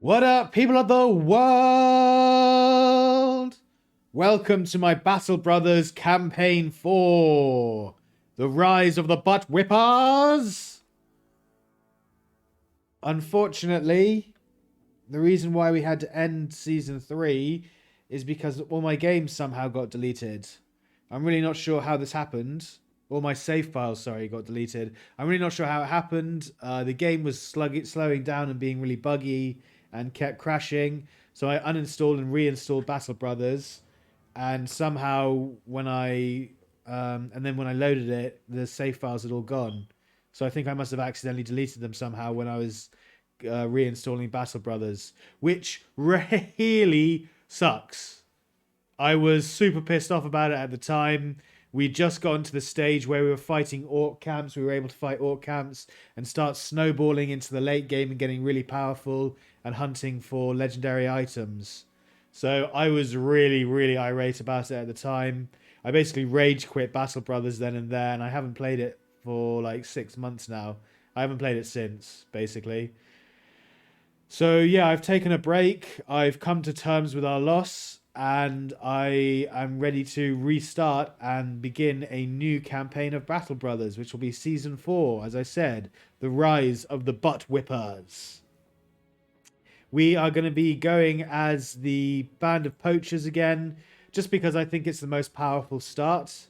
What up, people of the world? Welcome to my Battle Brothers Campaign 4, The Rise of the Buttwhippas. Unfortunately, the reason why we had to end Season 3 is because all my games somehow got deleted. I'm really not sure how this happened. All my save files, got deleted. I'm really not sure how it happened. The game was slowing down and being really buggy and kept crashing. So I uninstalled and reinstalled Battle Brothers, and somehow when I loaded it, the save files had all gone. So I think I must have accidentally deleted them somehow when I was reinstalling Battle Brothers, which really sucks. I was super pissed off about it at the time. We just gotten to the stage where we were fighting orc camps. We were able to fight orc camps and start snowballing into the late game and getting really powerful and hunting for legendary items. So I was really, really irate about it at the time. I basically rage quit Battle Brothers then and there, and I haven't played it for like 6 months now. I haven't played it since, basically. So yeah, I've taken a break. I've come to terms with our loss, and I am ready to restart and begin a new campaign of Battle Brothers, which will be Season 4, as I said, The Rise of the Buttwhippas. We are going to be going as the band of poachers again, just because I think it's the most powerful start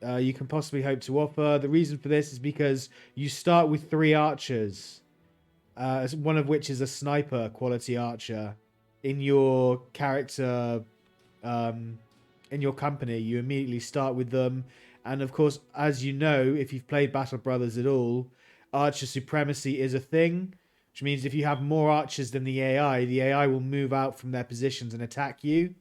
you can possibly hope to offer. The reason for this is because you start with 3 archers, one of which is a sniper quality archer. In your character, in your company, you immediately start with them. And of course, as you know, if you've played Battle Brothers at all, archer supremacy is a thing, which means if you have more archers than the AI will move out from their positions and attack you,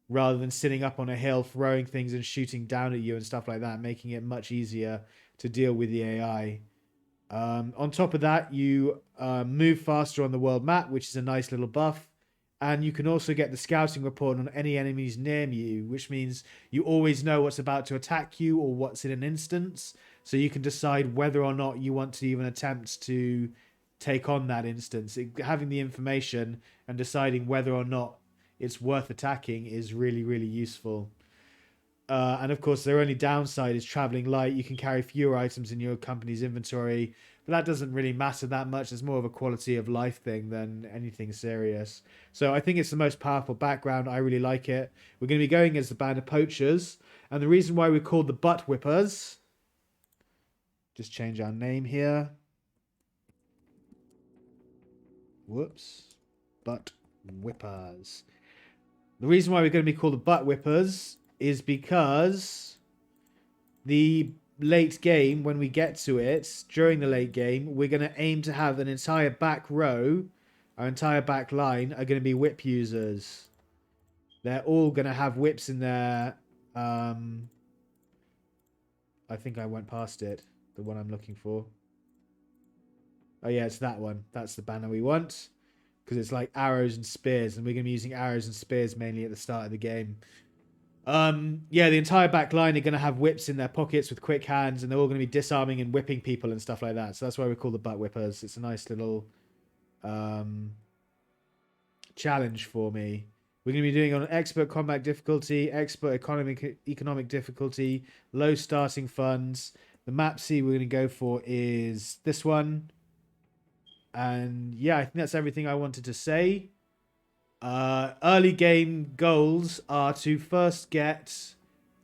rather than sitting up on a hill, throwing things and shooting down at you and stuff like that, making it much easier to deal with the AI. On top of that, you move faster on the world map, which is a nice little buff. And you can also get the scouting report on any enemies near you, which means you always know what's about to attack you or what's in an instance. So you can decide whether or not you want to even attempt to take on that instance. Having the information and deciding whether or not it's worth attacking is really, really useful. And of course, their only downside is traveling light. You can carry fewer items in your company's inventory, but that doesn't really matter that much. It's more of a quality of life thing than anything serious. So I think it's the most powerful background. I really like it. We're going to be going as the band of poachers, and the reason why we're called the Buttwhippas, just change our name here. Whoops. Buttwhippas. The reason why we're going to be called the Buttwhippas is because the late game, when we get to it, during the late game, we're going to aim to have an entire back row, our entire back line are going to be whip users. They're all going to have whips in their... I think I went past it, the one I'm looking for. Oh yeah, it's that one. That's the banner we want, because it's like arrows and spears, and we're going to be using arrows and spears mainly at the start of the game. Yeah, the entire back line are going to have whips in their pockets with quick hands, and they're all going to be disarming and whipping people and stuff like that. So that's why we call the Buttwhippers. It's a nice little challenge for me. We're going to be doing on expert combat difficulty, expert economic difficulty, low starting funds. The map C we're going to go for is this one. And yeah, I think that's everything I wanted to say. Early game goals are to first get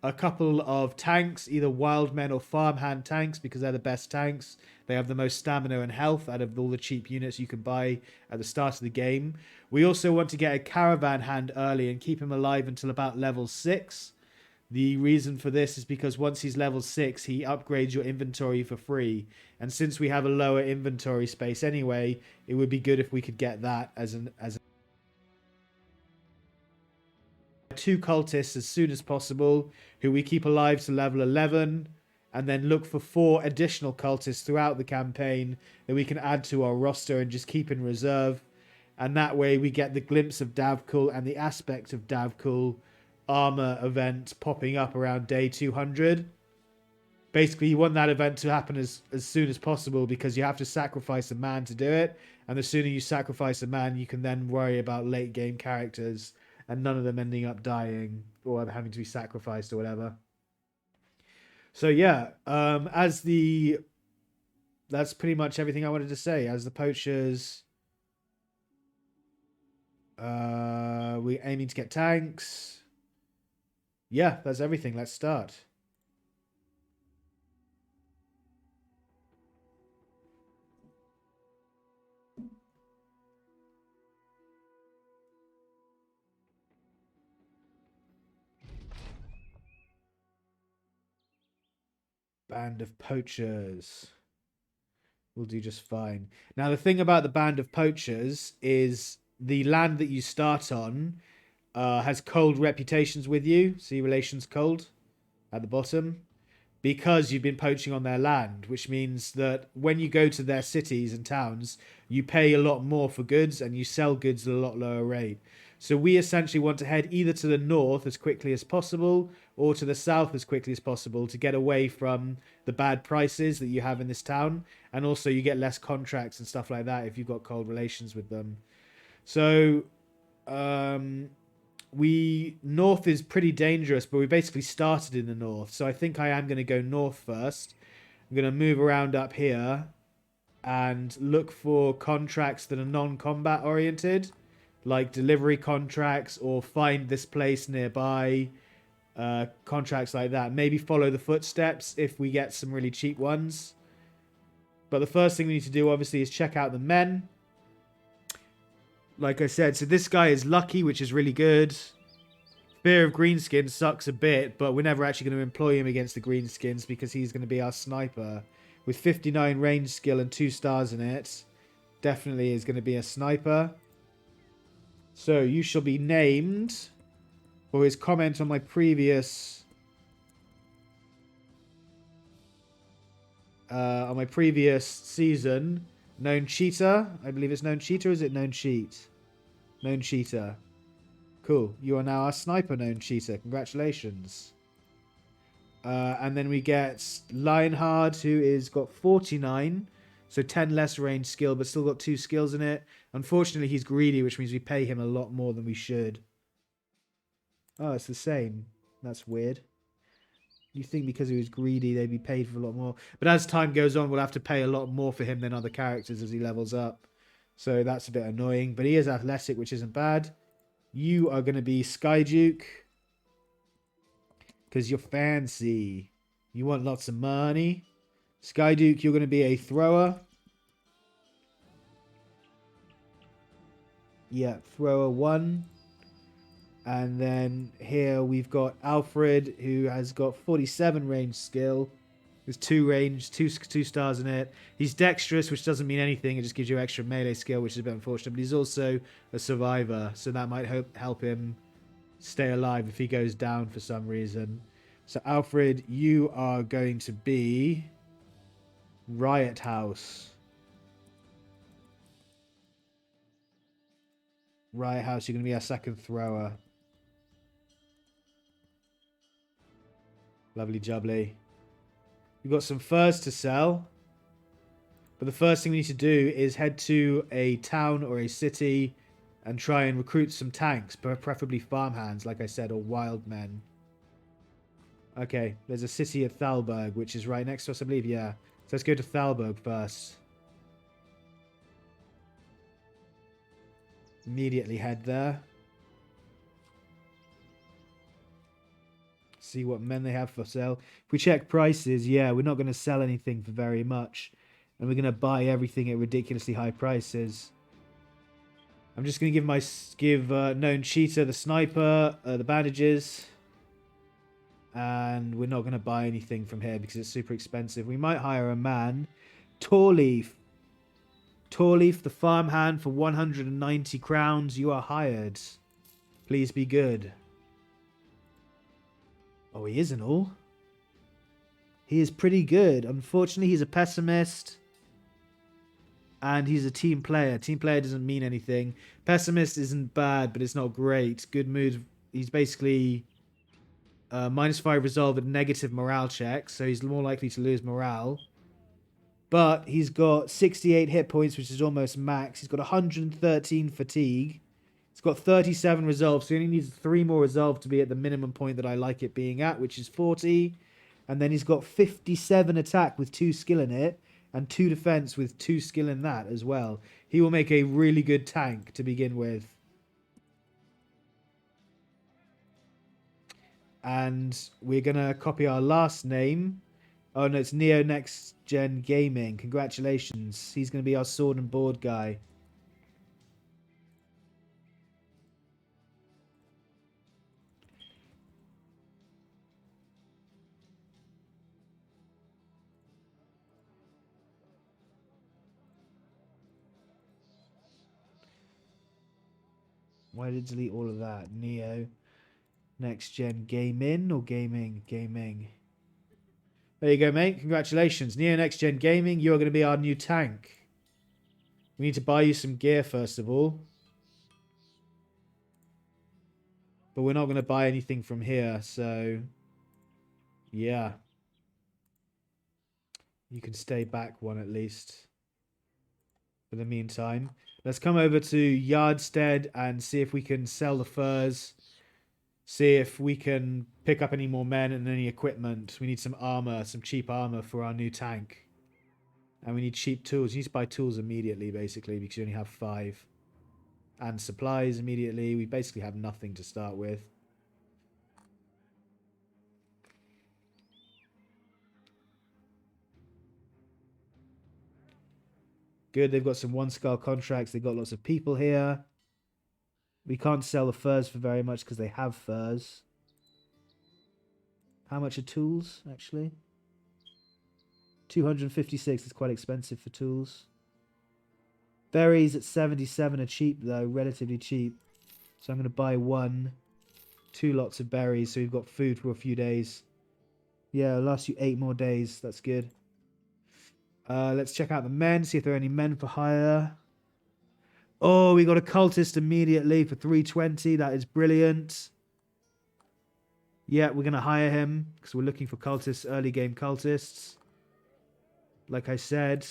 a couple of tanks, either wild men or farmhand tanks, because they're the best tanks. They have the most stamina and health out of all the cheap units you can buy at the start of the game. We also want to get a caravan hand early and keep him alive until about level 6. The reason for this is because once he's level 6, he upgrades your inventory for free. And since we have a lower inventory space anyway, it would be good if we could get that as 2 cultists as soon as possible, who we keep alive to level 11, and then look for 4 additional cultists throughout the campaign that we can add to our roster and just keep in reserve. And that way we get the glimpse of Davkul and the aspect of Davkul armor event popping up around day 200. basically you want that event to happen as soon as possible, because you have to sacrifice a man to do it. And the sooner you sacrifice a man, you can then worry about late game characters and none of them ending up dying or having to be sacrificed or whatever. So yeah, that's pretty much everything I wanted to say. As the poachers, we're aiming to get tanks. Yeah, that's everything. Let's start. Band of poachers. We'll do just fine. Now, the thing about the band of poachers is the land that you start on has cold reputations with you. See relations cold at the bottom. Because you've been poaching on their land, which means that when you go to their cities and towns, you pay a lot more for goods and you sell goods at a lot lower rate. So we essentially want to head either to the north as quickly as possible or to the south as quickly as possible to get away from the bad prices that you have in this town. And also you get less contracts and stuff like that if you've got cold relations with them. So north is pretty dangerous, but we basically started in the north. So I think I am going to go north first. I'm going to move around up here and look for contracts that are non-combat oriented, like delivery contracts or find this place nearby, contracts like that. Maybe follow the footsteps if we get some really cheap ones. But the first thing we need to do, obviously, is check out the men. Like I said, so this guy is lucky, which is really good. Fear of Greenskin sucks a bit, but we're never actually going to employ him against the Greenskins because he's going to be our sniper. With 59 range skill and 2 stars in it, definitely is going to be a sniper. So you shall be named for his comment on my previous season. Known cheater. I believe it's known cheater. Or is it known cheat? Known cheater. Cool. You are now our sniper, known cheater. Congratulations. And then we get Lionheart, who is got 49. So 10 less range skill, but still got 2 skills in it. Unfortunately, he's greedy, which means we pay him a lot more than we should. Oh, it's the same. That's weird. You think because he was greedy, they'd be paid for a lot more. But as time goes on, we'll have to pay a lot more for him than other characters as he levels up. So that's a bit annoying. But he is athletic, which isn't bad. You are going to be Sky Duke. Because you're fancy. You want lots of money. Sky Duke, you're going to be a thrower. Yeah, thrower 1. And then here we've got Alfred, who has got 47 range skill. There's 2 stars in it. He's dexterous, which doesn't mean anything. It just gives you extra melee skill, which is a bit unfortunate. But he's also a survivor, so that might help him stay alive if he goes down for some reason. So Alfred, you are going to be Riot House. Riot House, you're going to be our second thrower. Lovely jubbly. We've got some furs to sell. But the first thing we need to do is head to a town or a city and try and recruit some tanks, preferably farmhands, like I said, or wild men. Okay, there's a city at Thalberg, which is right next to us, I believe. Yeah. So let's go to Thalberg first. Immediately head there. See what men they have for sale. If we check prices, yeah, we're not going to sell anything for very much. And we're going to buy everything at ridiculously high prices. I'm just going to give known cheater the sniper, the bandages. And we're not going to buy anything from here because it's super expensive. We might hire a man. Torleaf. Torleaf, the farmhand, for 190 crowns. You are hired. Please be good. Oh, he isn't all. He is pretty good. Unfortunately, he's a pessimist. And he's a team player. Team player doesn't mean anything. Pessimist isn't bad, but it's not great. Good mood. He's basically -5 resolve and negative morale checks, so he's more likely to lose morale. But he's got 68 hit points, which is almost max. He's got 113 fatigue. He's got 37 resolve, so he only needs 3 more resolve to be at the minimum point that I like it being at, which is 40. And then he's got 57 attack with 2 skill in it, and 2 defense with 2 skill in that as well. He will make a really good tank to begin with. And we're going to copy our last name. Oh, no, it's Neo Next Gen Gaming. Congratulations. He's going to be our sword and board guy. Why did it delete all of that? Neo Next Gen Gaming or Gaming? Gaming. There you go, mate. Congratulations. Neo Next Gen Gaming, you're going to be our new tank. We need to buy you some gear, first of all. But we're not going to buy anything from here, so... yeah. You can stay back one at least. For the meantime. Let's come over to Yardstead and see if we can sell the furs. See if we can pick up any more men and any equipment. We need some armor, some cheap armor for our new tank. And we need cheap tools. You need to buy tools immediately, basically, because you only have 5. And supplies immediately. We basically have nothing to start with. Good, they've got some 1-star contracts. They've got lots of people here. We can't sell the furs for very much because they have furs. How much are tools, actually? 256 is quite expensive for tools. Berries at 77 are cheap, though. Relatively cheap. So I'm going to buy 2 lots of berries. So we've got food for a few days. Yeah, it'll last you 8 more days. That's good. Let's check out the men. See if there are any men for hire. Oh, we got a cultist immediately for 320. That is brilliant. Yeah, we're going to hire him because we're looking for cultists, early game cultists. Like I said.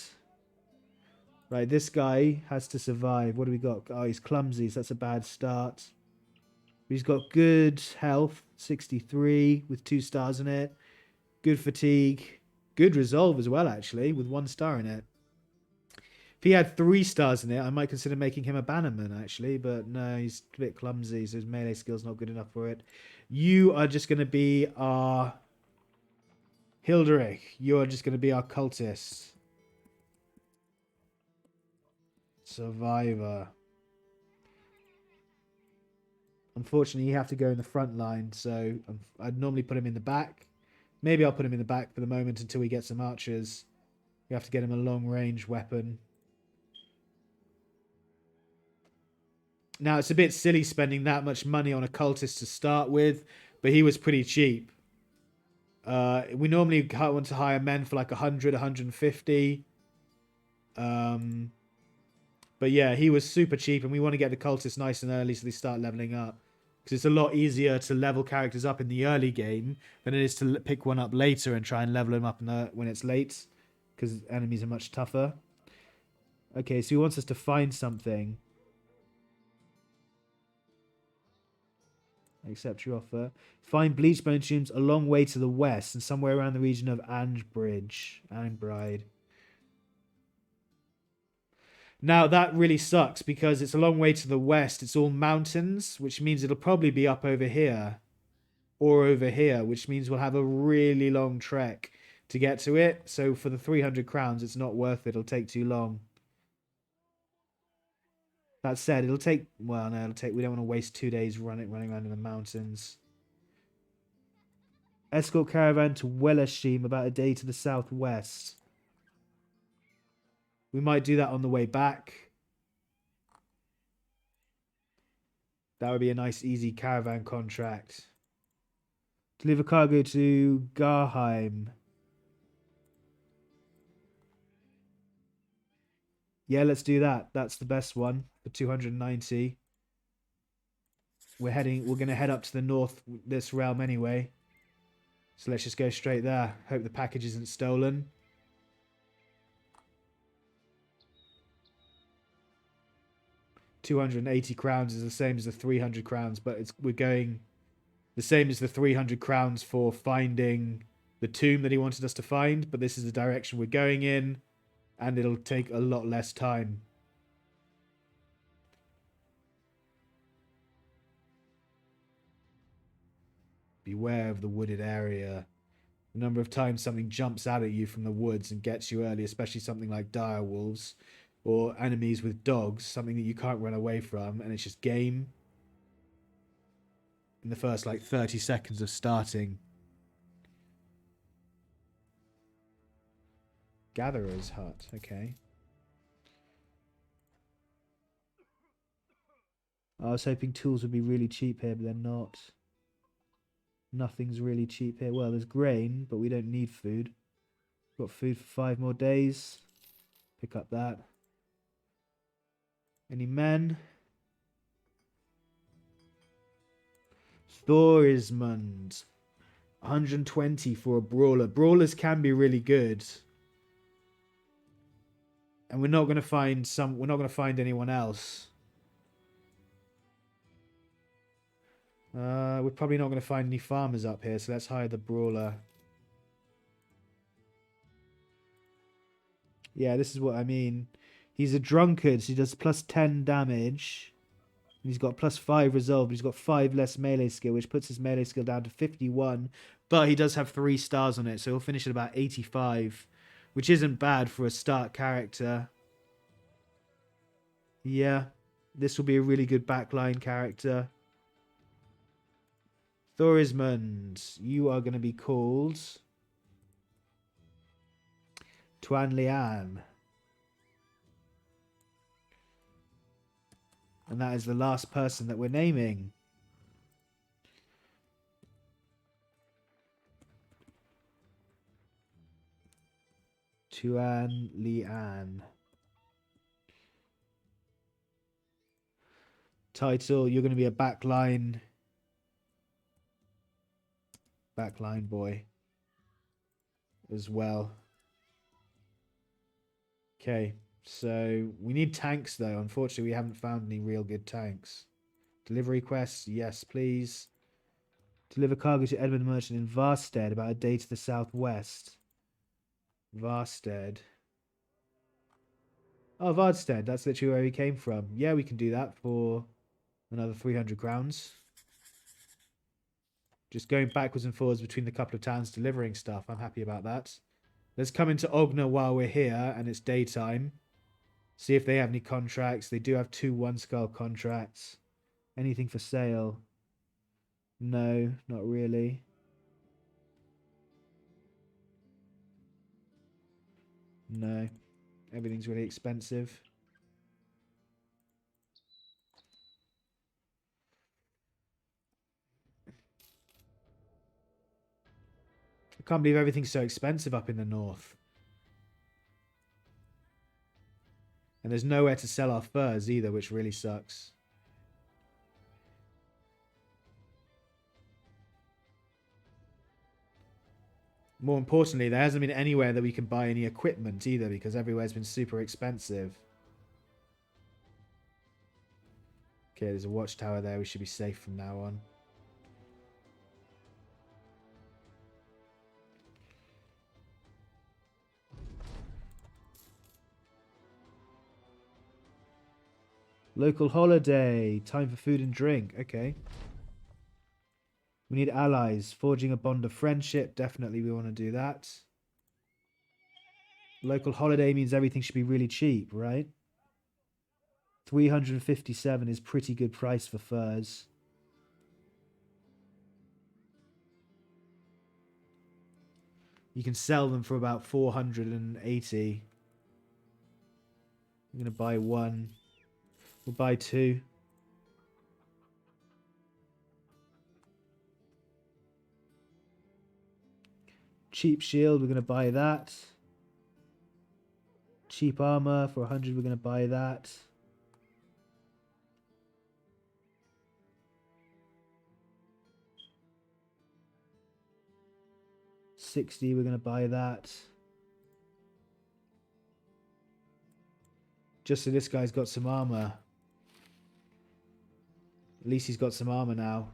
Right, this guy has to survive. What do we got? Oh, he's clumsy, so that's a bad start. He's got good health, 63 with 2 stars in it. Good fatigue. Good resolve as well, actually, with 1 star in it. If he had 3 stars in it, I might consider making him a bannerman, actually. But no, he's a bit clumsy, so his melee skill's not good enough for it. You are just going to be our... Hilderic. You're just going to be our cultist. Survivor. Unfortunately, you have to go in the front line, so I'd normally put him in the back. Maybe I'll put him in the back for the moment until we get some archers. We have to get him a long-range weapon. Now, it's a bit silly spending that much money on a cultist to start with, but he was pretty cheap. We normally want to hire men for like 100, 150. But yeah, he was super cheap, and we want to get the cultists nice and early so they start leveling up. Because it's a lot easier to level characters up in the early game than it is to pick one up later and try and level them up when it's late. Because enemies are much tougher. Okay, so he wants us to find something. Accept your offer. Find bleachbone tombs a long way to the west and somewhere around the region of Anbride. Now, that really sucks because it's a long way to the west. It's all mountains, which means it'll probably be up over here. Or over here, which means we'll have a really long trek to get to it. So for the 300 crowns, it's not worth it. It'll take too long. That said, it'll take... Well, no, it'll take... We don't want to waste 2 days running around in the mountains. Escort caravan to Wellashim, about a day to the southwest. We might do that on the way back. That would be a nice, easy caravan contract. Deliver cargo to Garheim. Yeah, let's do that. That's the best one for 290. We're going to head up to the north this realm anyway. So let's just go straight there. Hope the package isn't stolen. £280 is the same as the 300 crowns, but we're going the same as the 300 crowns for finding the tomb that he wanted us to find, but this is the direction we're going in, and it'll take a lot less time. Beware of the wooded area. The number of times something jumps out at you from the woods and gets you early, especially something like dire wolves or enemies with dogs, something that you can't run away from, and it's just game in the first like 30 seconds of starting. Gatherer's hut, okay. I was hoping tools would be really cheap here, but they're not. Nothing's really cheap here. Well, there's grain, but we don't need food. Got food for 5 more days. Pick up that. Any men? Thorismund. 120 for a brawler. Brawlers can be really good. And we're not going to find anyone else. We're probably not going to find any farmers up here, so let's hire the brawler. Yeah, this is what I mean. He's a drunkard, so he does plus 10 damage. And he's got plus 5 resolve, but he's got 5 less melee skill, which puts his melee skill down to 51. But he does have 3 stars on it, so he'll finish at about 85, which isn't bad for a start character. Yeah, this will be a really good backline character. Thorismund, you are going to be called Tuan Lian. And that is the last person that we're naming. Tuan Lian. Title, you're going to be a backline boy as well. Okay, so we need tanks though. Unfortunately, we haven't found any real good tanks. Delivery quests, yes please. Deliver cargo to Edmund Merchant in Varstead, about a day to the southwest. Varstead. Oh, Varstead, that's literally where we came from. Yeah, we can do that for another 300 crowns. Just going backwards and forwards between the couple of towns delivering stuff. I'm happy about that. Let's come into Ogna while we're here and it's daytime. See if they have any contracts. They do have 2 one-skull contracts. Anything for sale? No, not really. No. Everything's really expensive. I can't believe everything's so expensive up in the north. And there's nowhere to sell our furs either, which really sucks. More importantly, there hasn't been anywhere that we can buy any equipment either, because everywhere's been super expensive. Okay, there's a watchtower there. We should be safe from now on. Local holiday. Time for food and drink. Okay. We need allies. Forging a bond of friendship. Definitely we want to do that. Local holiday means everything should be really cheap, right? 357 is pretty good price for furs. You can sell them for about 480. I'm going to buy 1. We'll buy 2. Cheap shield, we're going to buy that. Cheap armor for 100, we're going to buy that. 60, we're going to buy that. Just so this guy's got some armor. At least he's got some armor now.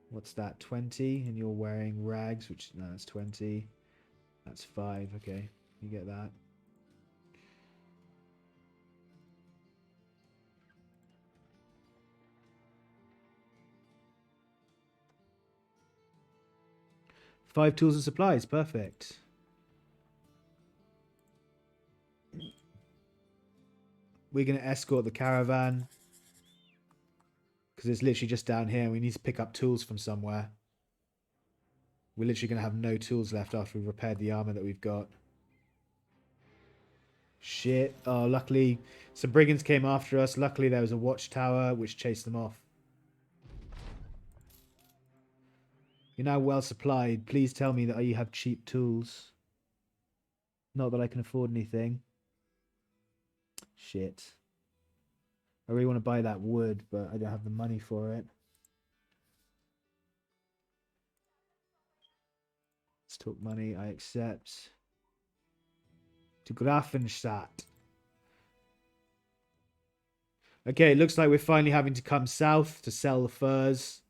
What's that? 20? And you're wearing rags, which, no, that's 20. That's 5. Okay, you get that. Five tools and supplies. Perfect. We're going to escort the caravan. Because it's literally just down here. We need to pick up tools from somewhere. We're literally going to have no tools left after we've repaired the armor that we've got. Shit. Oh, luckily some brigands came after us. Luckily there was a watchtower which chased them off. You're now well supplied. Please tell me that you have cheap tools. Not that I can afford anything. Shit. I really want to buy that wood, but I don't have the money for it. Let's talk money. I accept. To Grafenstadt. Okay, it looks like we're finally having to come south to sell the furs.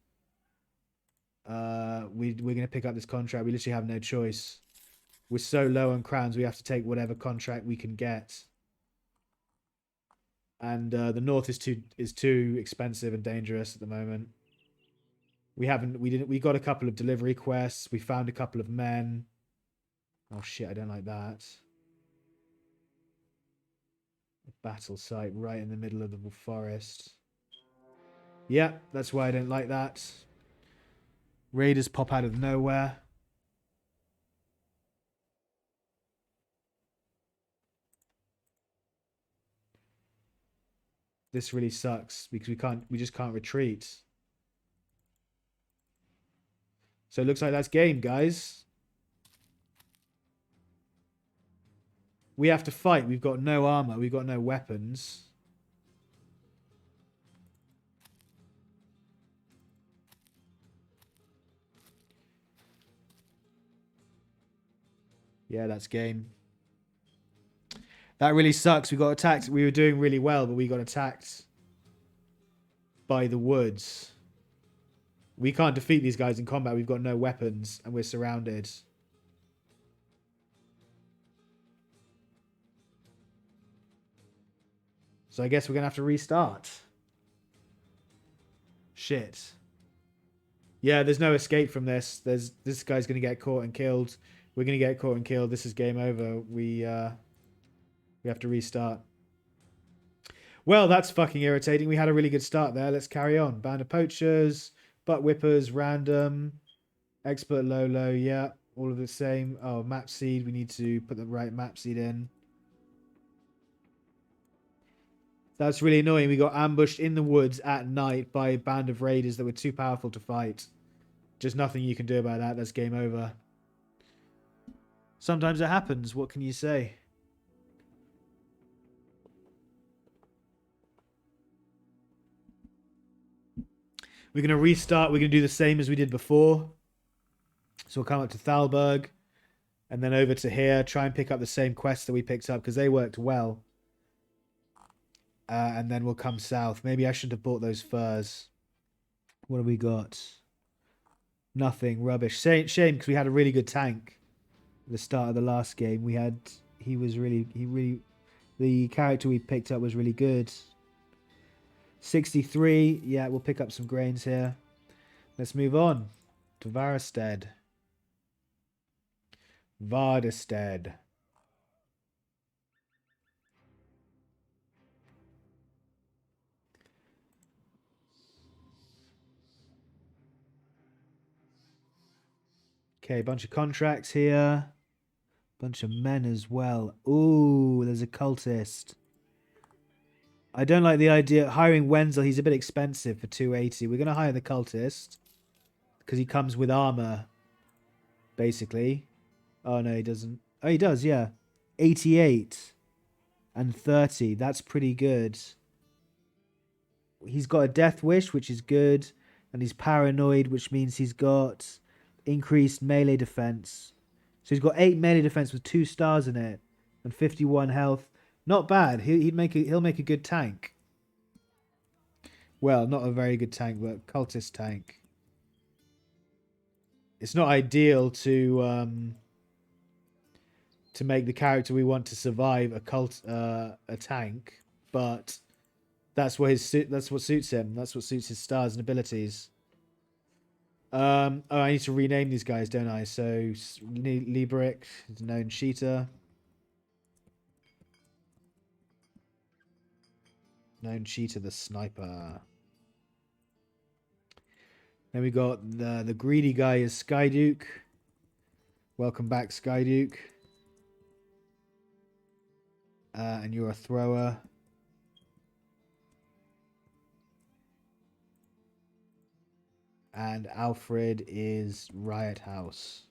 We're going to pick up this contract. We literally have no choice. We're so low on crowns, we have to take whatever contract we can get. And the north is too expensive and dangerous at the moment. We got a couple of delivery quests. We found a couple of men. Oh shit, I don't like that. A battle site right in the middle of the forest. Yeah, that's why I don't like that. Raiders pop out of nowhere. This really sucks because we just can't retreat. So it looks like that's game, guys. We have to fight. We've got no armor. We've got no weapons. Yeah, that's game. That really sucks. We got attacked. We were doing really well, but we got attacked by the woods. We can't defeat these guys in combat. We've got no weapons, and we're surrounded. So I guess we're going to have to restart. Shit. Yeah, there's no escape from this. This guy's going to get caught and killed. We're going to get caught and killed. This is game over. We have to restart. Well, that's fucking irritating. We had a really good start there. Let's carry on. Band of Poachers, Buttwhippas, random, expert low, yeah, all of the same. Oh, map seed. We need to put the right map seed in. That's really annoying. We got ambushed in the woods at night by a band of raiders that were too powerful to fight. Just nothing you can do about that. That's game over. Sometimes it happens. What can you say? We're going to restart. We're going to do the same as we did before. So we'll come up to Thalberg and then over to here. Try and pick up the same quests that we picked up because they worked well. And then we'll come south. Maybe I shouldn't have bought those furs. What have we got? Nothing. Rubbish. Shame because we had a really good tank at the start of the last game. The character we picked up was really good. 63. Yeah, we'll pick up some grains here. Let's move on to Varestead. Vardestead. Okay, a bunch of contracts here. Bunch of men as well. Ooh, there's a cultist. I don't like the idea of hiring Wenzel. He's a bit expensive for 280. We're going to hire the cultist because he comes with armor, basically. Oh, no, he doesn't. Oh, he does, yeah. 88 and 30. That's pretty good. He's got a death wish, which is good. And he's paranoid, which means he's got increased melee defense. So he's got 8 melee defense with 2 stars in it and 51 health. Not bad. He'll make a good tank. Well, not a very good tank, but cultist tank. It's not ideal to make the character we want to survive a tank, but that's what suits him. That's what suits his stars and abilities. Oh, I need to rename these guys, don't I? So Librick is a known cheater. Known cheater, the sniper. Then we got the greedy guy is Skyduke. Welcome back, Skyduke. And you're a thrower. And Alfred is Riot House.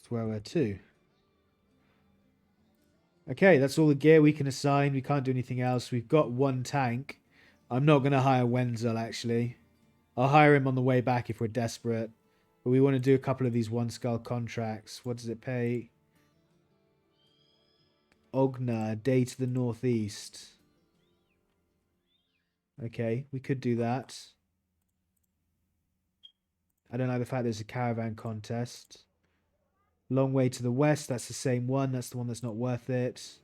Thrower 2. Okay, that's all the gear we can assign. We can't do anything else. We've got 1 tank. I'm not going to hire Wenzel, actually. I'll hire him on the way back if we're desperate. But we want to do a couple of these 1 skull contracts. What does it pay? Ogna, day to the northeast. Okay, we could do that. I don't like the fact there's a caravan contest. Long way to the west, that's the same one. That's the one that's not worth it.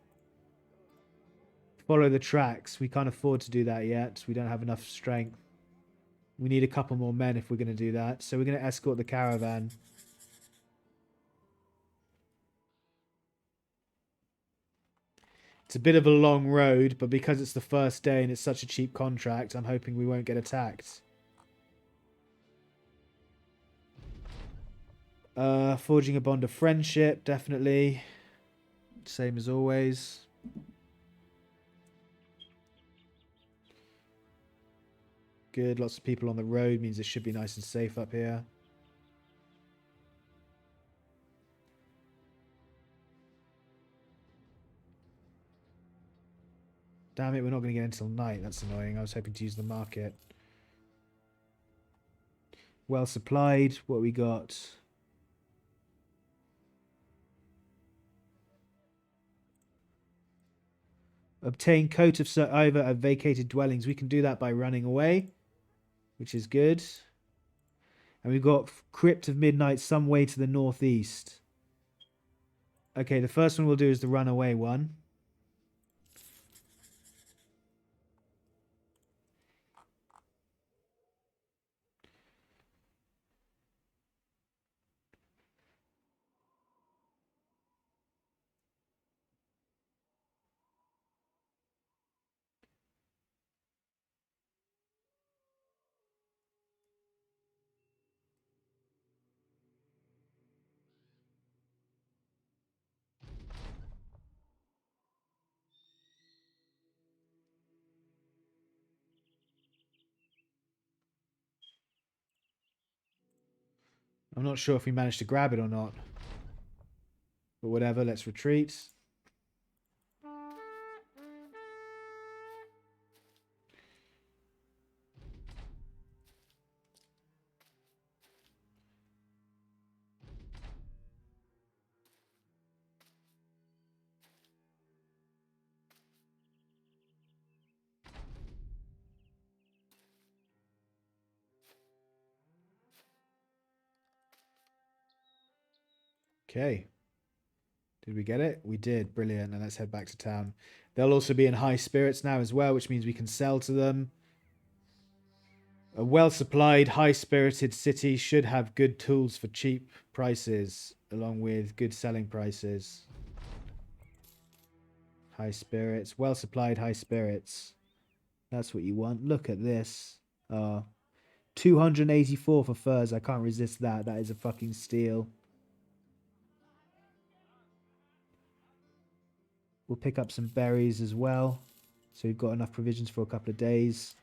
Follow the tracks. We can't afford to do that yet. We don't have enough strength. We need a couple more men if we're going to do that. So we're going to escort the caravan. It's a bit of a long road, but because it's the first day and it's such a cheap contract, I'm hoping we won't get attacked. Forging a bond of friendship, definitely. Same as always. Good, lots of people on the road means it should be nice and safe up here. Damn it, we're not going to get until night. That's annoying. I was hoping to use the market. Well supplied. What we got? Obtain coat of Sir Ivor of vacated dwellings. We can do that by running away, which is good. And we've got Crypt of Midnight some way to the northeast. Okay, the first one we'll do is the runaway one. I'm not sure if we managed to grab it or not. But whatever, let's retreat. Okay. Did we get it? We did. Brilliant. And let's head back to town. They'll also be in high spirits now as well, which means we can sell to them. A well-supplied, high-spirited city should have good tools for cheap prices, along with good selling prices. High spirits. Well-supplied, high spirits. That's what you want. Look at this. 284 for furs. I can't resist that. That is a fucking steal. We'll pick up some berries as well. So we've got enough provisions for a couple of days.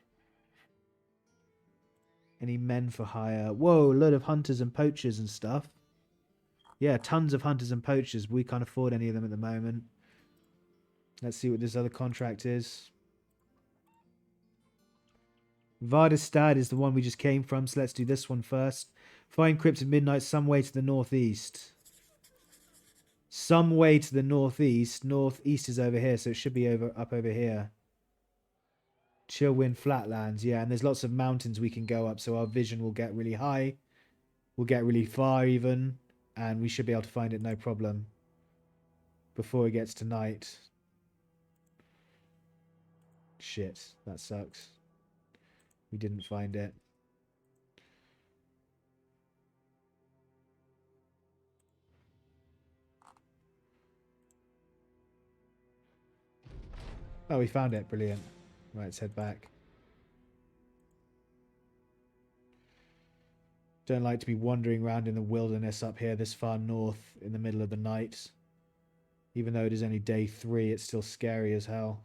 Any men for hire? Whoa, a load of hunters and poachers and stuff. Yeah, tons of hunters and poachers. We can't afford any of them at the moment. Let's see what this other contract is. Vardastad is the one we just came from, so let's do this one first. Find crypt at midnight some way to the northeast. Some way to the northeast. Northeast is over here, so it should be up over here. Chillwind Flatlands, yeah, and there's lots of mountains we can go up, so our vision will get really high. We'll get really far even, and we should be able to find it no problem before it gets to night. Shit, that sucks. We didn't find it. Oh, we found it. Brilliant. Right, let's head back. Don't like to be wandering around in the wilderness up here this far north in the middle of the night. Even though it is only day 3, it's still scary as hell.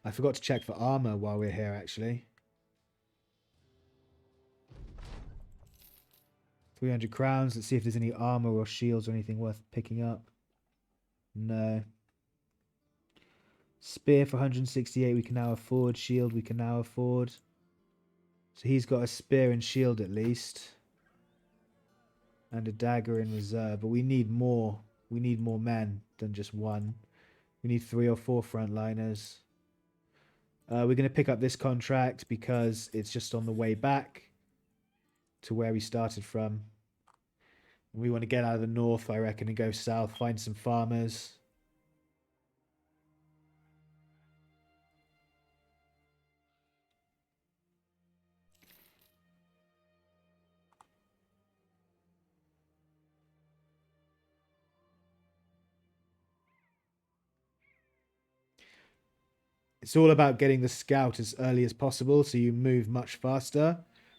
I forgot to check for armor while we're here, actually. 300 crowns. Let's see if there's any armor or shields or anything worth picking up. No. Spear for 168 we can now afford. Shield we can now afford. So he's got a spear and shield at least. And a dagger in reserve. But we need more. We need more men than just one. We need 3 or 4 frontliners. We're going to pick up this contract because it's just on the way back to where we started from. And we want to get out of the north, I reckon, and go south, find some farmers. It's all about getting the scout as early as possible so you move much faster.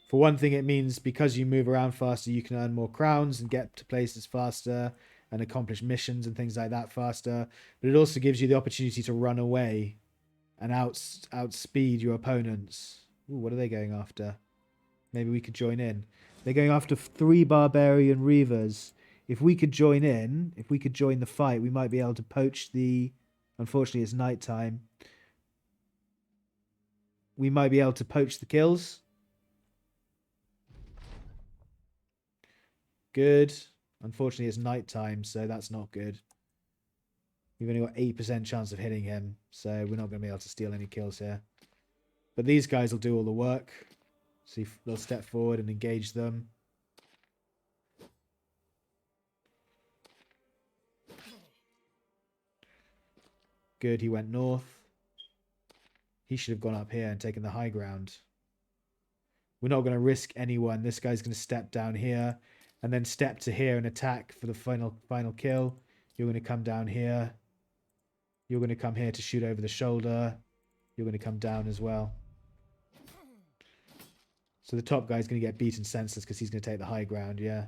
For one thing, it means because you move around faster, you can earn more crowns and get to places faster and accomplish missions and things like that faster. But it also gives you the opportunity to run away and outspeed your opponents. Ooh, what are they going after? Maybe we could join in. They're going after 3 barbarian reavers. If we could join in, if we could join the fight, we might be able to poach the... Unfortunately, it's nighttime. We might be able to poach the kills. Good. Unfortunately, it's nighttime, so that's not good. We've only got 8% chance of hitting him, so we're not going to be able to steal any kills here. But these guys will do all the work. See if they'll step forward and engage them. Good, he went north. He should have gone up here and taken the high ground. We're not going to risk anyone. This guy's going to step down here and then step to here and attack for the final kill. You're going to come down here. You're going to come here to shoot over the shoulder. You're going to come down as well. So the top guy's going to get beaten senseless because he's going to take the high ground, yeah.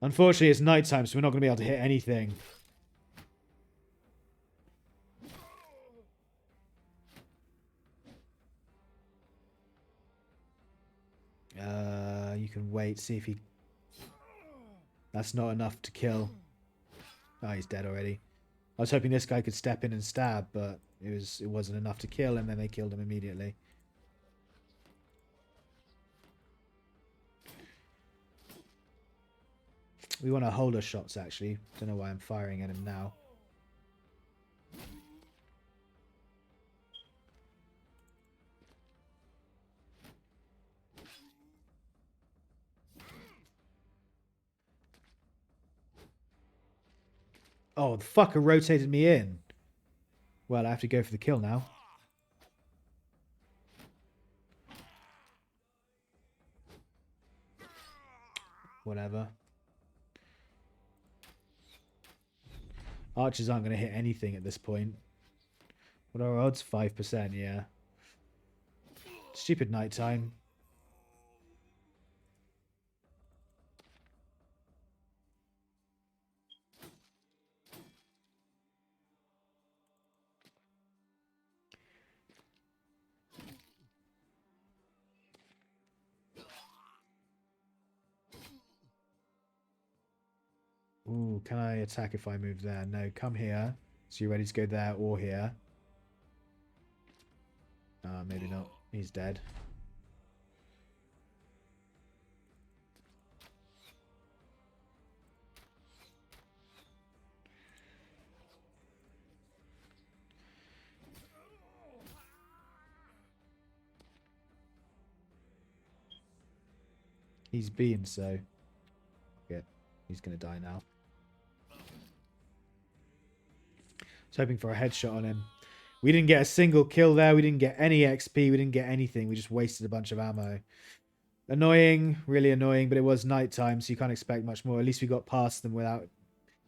Unfortunately, it's nighttime, so we're not going to be able to hit anything. You can wait, see if he... That's not enough to kill. Oh, he's dead already. I was hoping this guy could step in and stab, but it wasn't enough to kill, and then they killed him immediately. We want to hold our shots, actually. Don't know why I'm firing at him now. Oh, the fucker rotated me in. Well, I have to go for the kill now. Whatever. Archers aren't going to hit anything at this point. What are our odds? 5%, yeah. Stupid nighttime. Ooh, can I attack if I move there? No, come here. So you're ready to go there or here. Maybe not. He's dead. He's being so. Yeah, he's going to die now. I was hoping for a headshot on him. We didn't get a single kill there. We didn't get any XP. We didn't get anything. We just wasted a bunch of ammo. Annoying, really annoying, but it was nighttime, so you can't expect much more. At least we got past them without...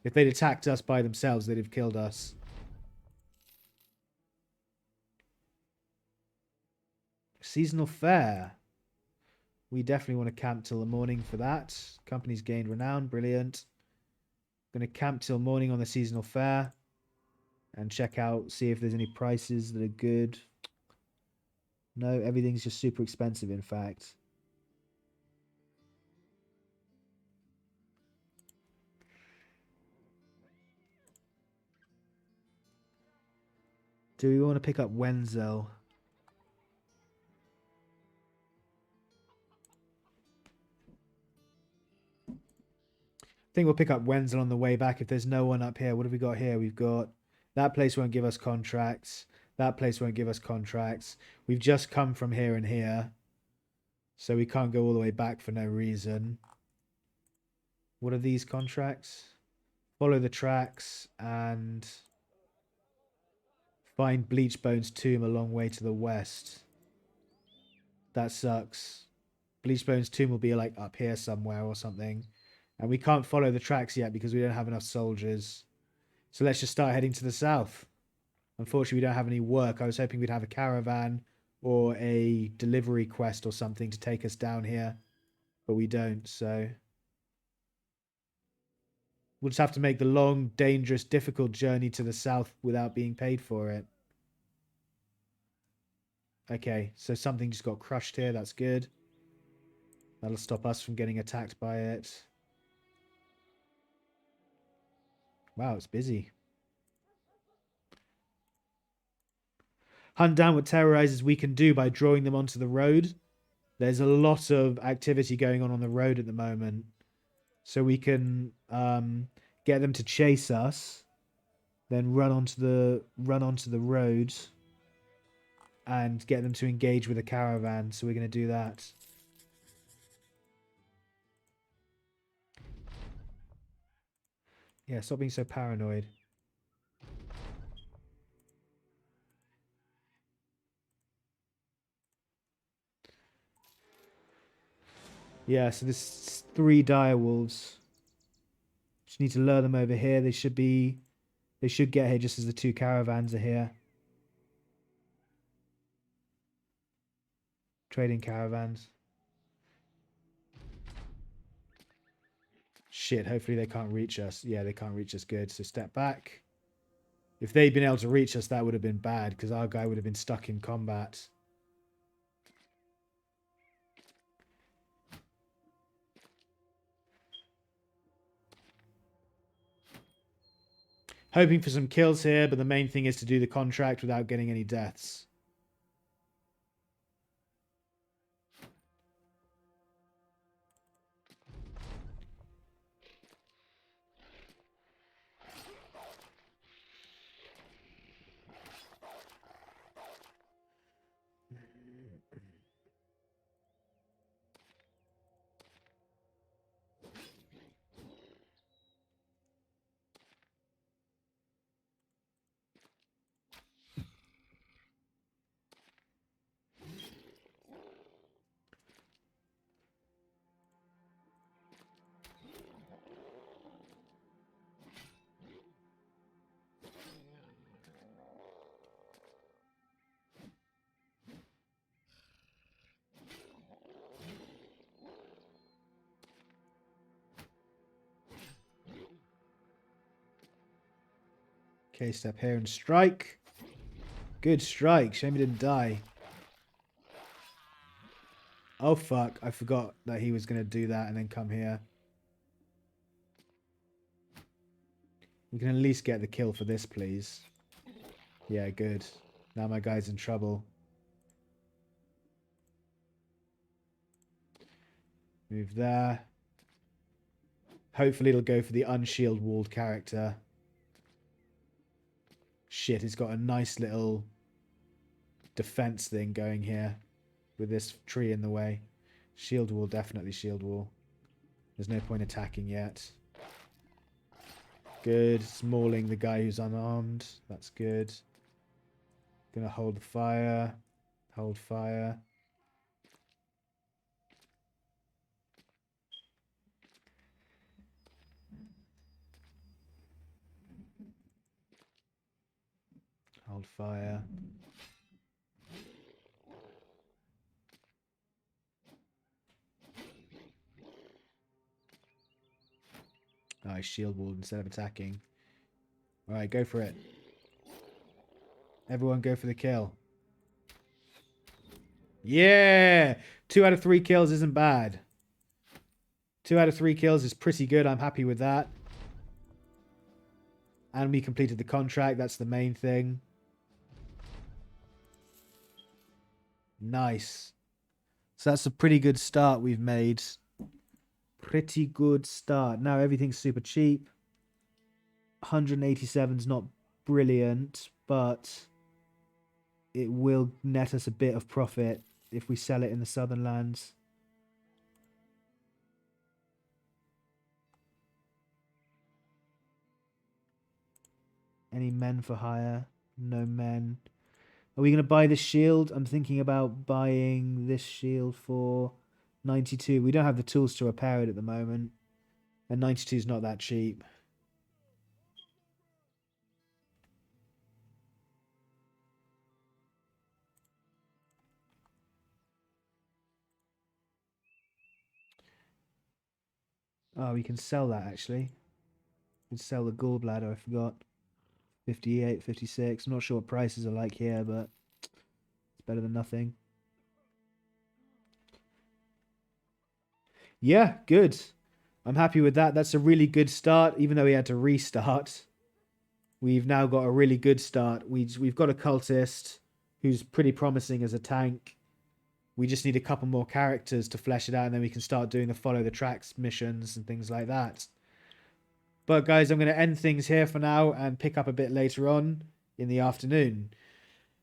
If they'd attacked us by themselves, they'd have killed us. Seasonal fair. We definitely want to camp till the morning for that. Company's gained renown. Brilliant. Going to camp till morning on the seasonal fair. And check out, see if there's any prices that are good. No, everything's just super expensive, in fact. Do we want to pick up Wenzel? I think we'll pick up Wenzel on the way back if there's no one up here. What have we got here? We've got... That place won't give us contracts. That place won't give us contracts. We've just come from here and here. So we can't go all the way back for no reason. What are these contracts? Follow the tracks and... Find Bleachbone's tomb a long way to the west. That sucks. Bleachbone's tomb will be like up here somewhere or something. And we can't follow the tracks yet because we don't have enough soldiers. So let's just start heading to the south. Unfortunately, we don't have any work. I was hoping we'd have a caravan or a delivery quest or something to take us down here. But we don't, so... We'll just have to make the long, dangerous, difficult journey to the south without being paid for it. Okay, so something just got crushed here. That's good. That'll stop us from getting attacked by it. Wow, it's busy. Hunt down what terrorizers we can do by drawing them onto the road. There's a lot of activity going on the road at the moment. So we can get them to chase us, then run onto the road and get them to engage with a caravan. So we're going to do that. Yeah, stop being so paranoid. Yeah, so there's 3 direwolves. Just need to lure them over here. They should get here just as the 2 caravans are here. Trading caravans. Shit, hopefully they can't reach us. Yeah, they can't reach us. Good. So step back. If they'd been able to reach us, that would have been bad because our guy would have been stuck in combat. Hoping for some kills here, but the main thing is to do the contract without getting any deaths. Okay, step here and strike. Good strike. Shame he didn't die. Oh, fuck. I forgot that he was going to do that and then come here. We can at least get the kill for this, please. Yeah, good. Now my guy's in trouble. Move there. Hopefully it'll go for the unshield walled character. Shit, it's got a nice little defense thing going here with this tree in the way. Shield wall, definitely shield wall. There's no point attacking yet. Good. It's mauling the guy who's unarmed. That's good. Gonna hold fire. Hold fire. Hold fire. Oh, I shield walled instead of attacking. Alright, go for it. Everyone go for the kill. Yeah! 2 out of 3 kills isn't bad. 2 out of 3 kills is pretty good. I'm happy with that. And we completed the contract. That's the main thing. Nice. So that's a pretty good start we've made. Pretty good start. Now everything's super cheap. 187's not brilliant, but it will net us a bit of profit if we sell it in the southern lands. Any men for hire? No men. Are we going to buy this shield? I'm thinking about buying this shield for 92. We don't have the tools to repair it at the moment. And 92 is not that cheap. Oh, we can sell that actually. We can sell the gallbladder, I forgot. 58, 56. I'm not sure what prices are like here, but it's better than nothing. Yeah, good. I'm happy with that. That's a really good start, even though we had to restart. We've now got a really good start. We've got a cultist who's pretty promising as a tank. We just need a couple more characters to flesh it out, and then we can start doing the follow the tracks missions and things like that. But guys, I'm going to end things here for now and pick up a bit later on in the afternoon.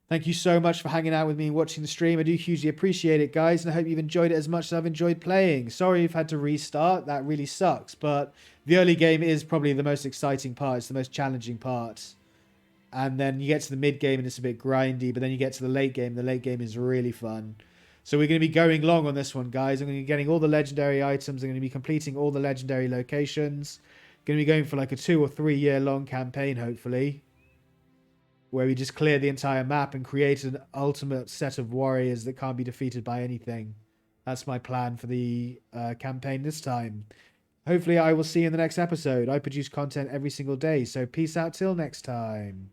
Thank you so much for hanging out with me and watching the stream. I do hugely appreciate it, guys, and I hope you've enjoyed it as much as I've enjoyed playing. Sorry you've had to restart. That really sucks, but the early game is probably the most exciting part. It's the most challenging part. And then you get to the mid game and it's a bit grindy, but then you get to the late game. The late game is really fun. So we're going to be going long on this one, guys. I'm going to be getting all the legendary items. I'm going to be completing all the legendary locations. Going to be going for like a 2 or 3 year long campaign, hopefully, where we just clear the entire map and create an ultimate set of warriors that can't be defeated by anything. That's my plan for the campaign this time. Hopefully I will see you in the next episode. I produce content every single day, so peace out till next time.